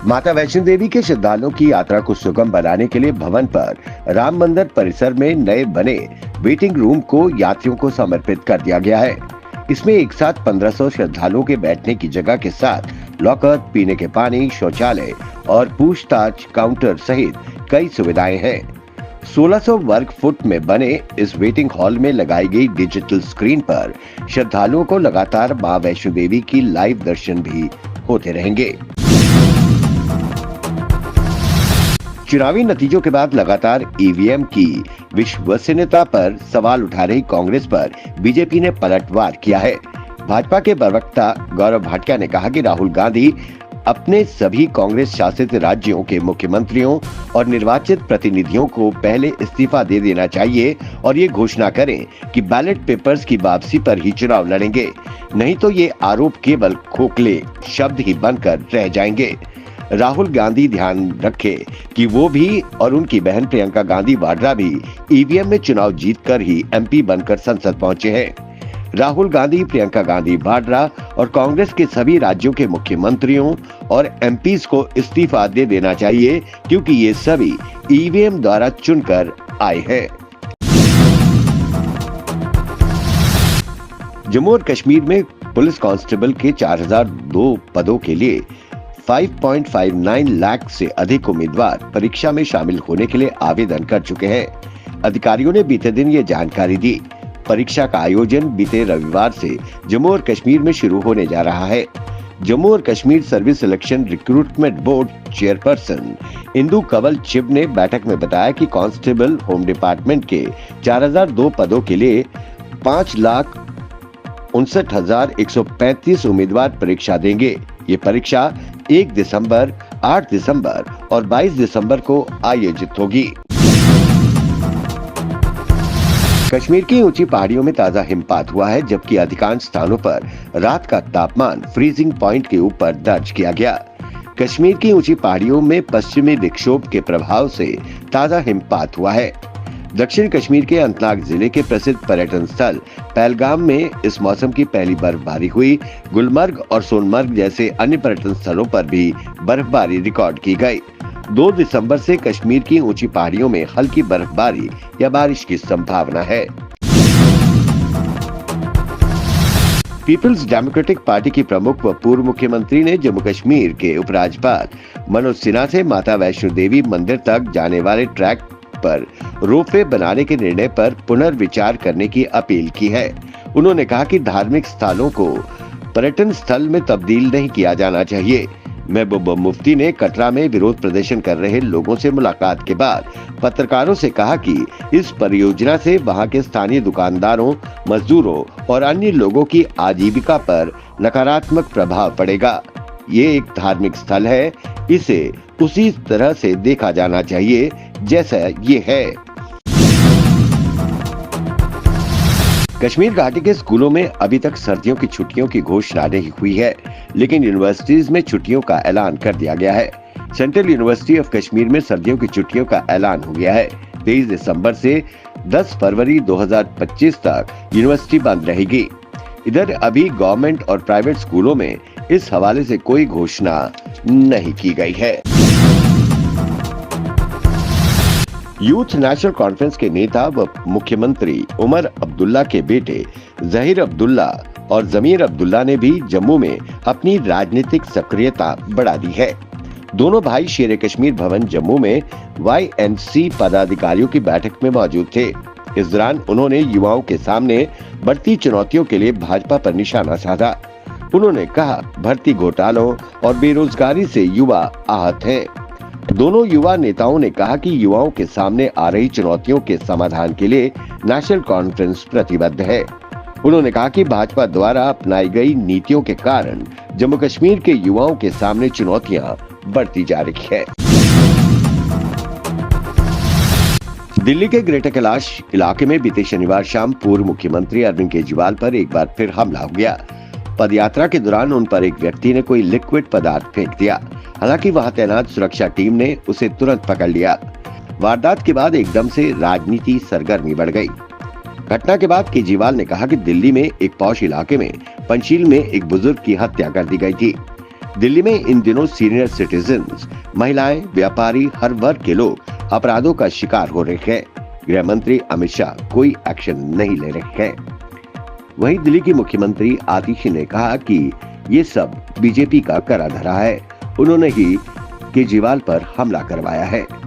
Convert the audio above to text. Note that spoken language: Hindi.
माता वैष्णो देवी के श्रद्धालुओं की यात्रा को सुगम बनाने के लिए भवन पर राम मंदिर परिसर में नए बने वेटिंग रूम को यात्रियों को समर्पित कर दिया गया है। इसमें एक साथ 1500 श्रद्धालुओं के बैठने की जगह के साथ लॉकर, पीने के पानी, शौचालय और पूछताछ काउंटर सहित कई सुविधाएं हैं। 1600 वर्ग फुट में बने इस वेटिंग हॉल में लगाई गई डिजिटल स्क्रीन पर श्रद्धालुओं को लगातार मां वैष्णो देवी की लाइव दर्शन भी होते रहेंगे। चुनावी नतीजों के बाद लगातार ईवीएम की विश्वसनीयता पर सवाल उठा रही कांग्रेस पर बीजेपी ने पलटवार किया है। भाजपा के प्रवक्ता गौरव भाटिया ने कहा कि राहुल गांधी अपने सभी कांग्रेस शासित राज्यों के मुख्यमंत्रियों और निर्वाचित प्रतिनिधियों को पहले इस्तीफा दे देना चाहिए और ये घोषणा करें कि बैलेट पेपर्स की वापसी पर ही चुनाव लड़ेंगे, नहीं तो ये आरोप केवल खोखले शब्द ही बनकर रह जाएंगे। राहुल गांधी ध्यान रखे कि वो भी और उनकी बहन प्रियंका गांधी वाड्रा भी ईवीएम में चुनाव जीतकर ही एमपी बनकर संसद पहुंचे हैं। राहुल गांधी, प्रियंका गांधी वाड्रा और कांग्रेस के सभी राज्यों के मुख्यमंत्रियों और एमपीज को इस्तीफा दे देना चाहिए, क्योंकि ये सभी ईवीएम द्वारा चुनकर आए हैं। जम्मू और कश्मीर में पुलिस कांस्टेबल के 4002 पदों के लिए 5.59 लाख से अधिक उम्मीदवार परीक्षा में शामिल होने के लिए आवेदन कर चुके हैं। अधिकारियों ने बीते दिन ये जानकारी दी। परीक्षा का आयोजन बीते रविवार से जम्मू और कश्मीर में शुरू होने जा रहा है। जम्मू और Kashmir Service Selection Recruitment Board chairperson Indu Kanwal Chib ने बैठक में बताया कि कांस्टेबल होम डिपार्टमेंट के 4002 पदों के लिए 5,59,135 उम्मीदवार परीक्षा देंगे। ये परीक्षा 1 दिसंबर, 8 दिसंबर और 22 दिसंबर को आयोजित होगी। कश्मीर की ऊंची पहाड़ियों में ताजा हिमपात हुआ है, जबकि अधिकांश स्थानों पर रात का तापमान फ्रीजिंग पॉइंट के ऊपर दर्ज किया गया। कश्मीर की ऊंची पहाड़ियों में पश्चिमी विक्षोभ के प्रभाव से ताजा हिमपात हुआ है। दक्षिण कश्मीर के अनंतनाग जिले के प्रसिद्ध पर्यटन स्थल पहलगाम में इस मौसम की पहली बर्फबारी हुई। गुलमर्ग और सोनमर्ग जैसे अन्य पर्यटन स्थलों पर भी बर्फबारी रिकॉर्ड की गई। 2 दिसंबर से कश्मीर की ऊंची पहाड़ियों में हल्की बर्फबारी या बारिश की संभावना है। पीपल्स डेमोक्रेटिक पार्टी की प्रमुख व पूर्व मुख्यमंत्री ने जम्मू कश्मीर के उपराज्यपाल मनोज सिन्हा से माता वैष्णो देवी मंदिर तक जाने वाले ट्रैक पर रोपवे बनाने के निर्णय पर पुनर्विचार करने की अपील की है। उन्होंने कहा कि धार्मिक स्थलों को पर्यटन स्थल में तब्दील नहीं किया जाना चाहिए। महबूबा मुफ्ती ने कटरा में विरोध प्रदर्शन कर रहे लोगों से मुलाकात के बाद पत्रकारों से कहा कि इस परियोजना से वहां के स्थानीय दुकानदारों, मजदूरों और अन्य लोगों की आजीविका पर नकारात्मक प्रभाव पड़ेगा। ये एक धार्मिक स्थल है, इसे उसी तरह से देखा जाना चाहिए जैसा ये है। कश्मीर घाटी के स्कूलों में अभी तक सर्दियों की छुट्टियों की घोषणा नहीं हुई है, लेकिन यूनिवर्सिटीज में छुट्टियों का ऐलान कर दिया गया है। सेंट्रल यूनिवर्सिटी ऑफ कश्मीर में सर्दियों की छुट्टियों का ऐलान हो गया है। 23 दिसंबर से 10 फरवरी 2025 तक यूनिवर्सिटी बंद रहेगी। इधर अभी गवर्नमेंट और प्राइवेट स्कूलों में इस हवाले से कोई घोषणा नहीं की गई है। यूथ नेशनल कॉन्फ्रेंस के नेता व मुख्यमंत्री उमर अब्दुल्ला के बेटे जहीर अब्दुल्ला और जमीर अब्दुल्ला ने भी जम्मू में अपनी राजनीतिक सक्रियता बढ़ा दी है। दोनों भाई शेर कश्मीर भवन जम्मू में YNC पदाधिकारियों की बैठक में मौजूद थे। इस दौरान उन्होंने युवाओं के सामने बढ़ती चुनौतियों के लिए भाजपा पर निशाना साधा। उन्होंने कहा, भर्ती घोटालों और बेरोजगारी से युवा आहत हैं। दोनों युवा नेताओं ने कहा कि युवाओं के सामने आ रही चुनौतियों के समाधान के लिए नेशनल कॉन्फ्रेंस प्रतिबद्ध है। उन्होंने कहा कि भाजपा द्वारा अपनाई गई नीतियों के कारण जम्मू कश्मीर के युवाओं के सामने चुनौतियां बढ़ती जा रही है। दिल्ली के ग्रेटर कैलाश इलाके में बीते शनिवार शाम पूर्व मुख्यमंत्री अरविंद केजरीवाल पर एक बार फिर हमला हो गया। पदयात्रा के दौरान उन पर एक व्यक्ति ने कोई लिक्विड पदार्थ फेंक दिया। हालांकि वहां तैनात सुरक्षा टीम ने उसे तुरंत पकड़ लिया। वारदात के बाद एकदम से राजनीति सरगर्मी बढ़ गई। घटना के बाद केजरीवाल ने कहा कि दिल्ली में एक पॉश इलाके में पंचशील में एक बुजुर्ग की हत्या कर दी गई थी। दिल्ली में इन दिनों सीनियर सिटीजन्स, महिलाएं, व्यापारी, हर वर्ग के लोग अपराधों का शिकार हो रहे हैं। गृह मंत्री अमित शाह कोई एक्शन नहीं ले रहे हैं। वहीं दिल्ली की मुख्यमंत्री आतिशी ने कहा कि ये सब बीजेपी का करा धरा है, उन्होंने ही केजरीवाल पर हमला करवाया है।